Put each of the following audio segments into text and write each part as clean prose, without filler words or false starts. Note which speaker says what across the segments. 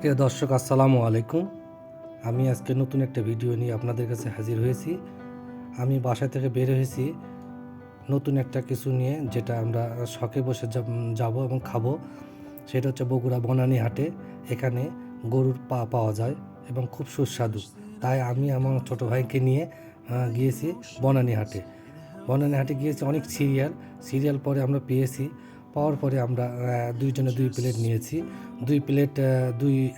Speaker 1: প্রিয় দর্শক, আসসালামু আলাইকুম। আমি আজকে নতুন একটা ভিডিও নিয়ে আপনাদের কাছে হাজির হয়েছি। আমি বাসা থেকে বের হয়েছি নতুন একটা কিছু নিয়ে, যেটা আমরা শখে বসে যাব এবং খাবো। সেটা হচ্ছে বগুড়া বনানী হাটে। এখানে গরুর পা পাওয়া যায় এবং খুব সুস্বাদু। তাই আমি আমার ছোটো ভাইকে নিয়ে গিয়েছি বনানী হাটে। বনানী হাটে গিয়েছি, অনেক সিরিয়াল পরে আমরা পেয়েছি। পাওয়ার পরে আমরা দুইজনে 2 প্লেট নিয়েছি।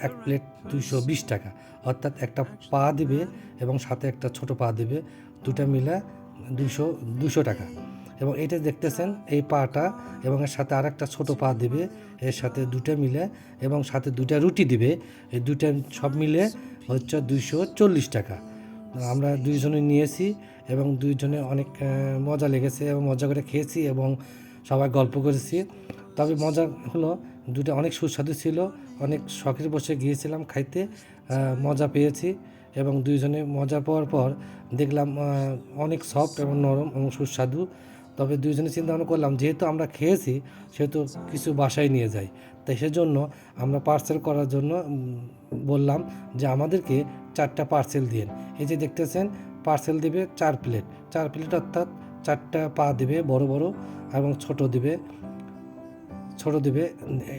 Speaker 1: এক প্লেট 220 টাকা, অর্থাৎ একটা পা দিবে এবং সাথে একটা ছোট পা দিবে, দুটা মিলে 200 টাকা। এবং এটা দেখতেছেন এই পাটা, এবং এর সাথে আর একটা ছোটো পা দিবে, এর সাথে দুটা মিলে, এবং সাথে দুটা রুটি দিবে। এই দুটা সব মিলে হচ্ছে 240 টাকা। আমরা দুইজনে নিয়েছি এবং দুইজনে অনেক মজা লেগেছে এবং মজা করে খেয়েছি এবং সবাই গল্প করেছি। তবে মজা হলো, দুটো অনেক সুস্বাদু ছিল। অনেক শখের বসে গিয়েছিলাম খাইতে, মজা পেয়েছি। এবং দুইজনে মজা পাওয়ার পর দেখলাম অনেক সফট এবং নরম এবং সুস্বাদু। তবে দুইজনে চিন্তা ভাবনা করলাম, যেহেতু আমরা খেয়েছি সেহেতু কিছু বাসায় নিয়ে যাই। তাই সেজন্য আমরা পার্সেল করার জন্য বললাম যে আমাদেরকে 4টা পার্সেল দিন। এই যে দেখতেছেন, পার্সেল দিবে 4 প্লেট অর্থাৎ 4টা পা দিবে বড় বড়, এবং ছোট দিবে।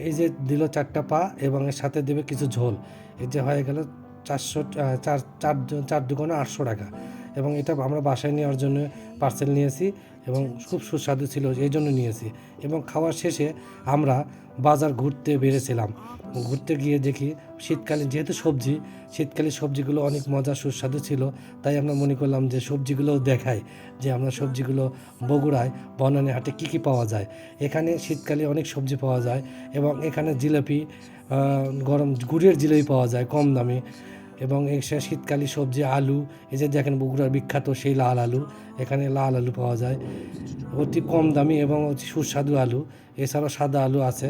Speaker 1: এই যে দিল 4টা পা, এবং এর সাথে দেবে কিছু ঝোল। এই যে হয়ে গেল 400, 4 দুগুণে 800 টাকা। এবং এটা আমরা বাসায় নেওয়ার জন্য পার্সেল নিয়েছি এবং খুব সুস্বাদু ছিল, এই জন্য নিয়েছি। এবং খাওয়ার শেষে আমরা বাজার ঘুরতে বেরিয়েছিলাম। ঘুরতে গিয়ে দেখি শীতকালীন, যেহেতু শীতকালীন সবজিগুলো অনেক মজা সুস্বাদু ছিল। তাই আমরা মনে করলাম যে সবজিগুলোও দেখাই, যে আমরা সবজিগুলো বগুড়ায় বনানী হাটে কী কী পাওয়া যায়। এখানে শীতকালে অনেক সবজি পাওয়া যায় এবং এখানে জিলাপি, গরম গুড়ের জিলাপি পাওয়া যায় কম দামে। এবং এসে শীতকালী সবজি আলু, এই যে দেখেন বগুড়ার বিখ্যাত সেই লাল আলু, এখানে লাল আলু পাওয়া যায় অতি কম দামি এবং অতি সুস্বাদু আলু। এছাড়াও সাদা আলু আছে।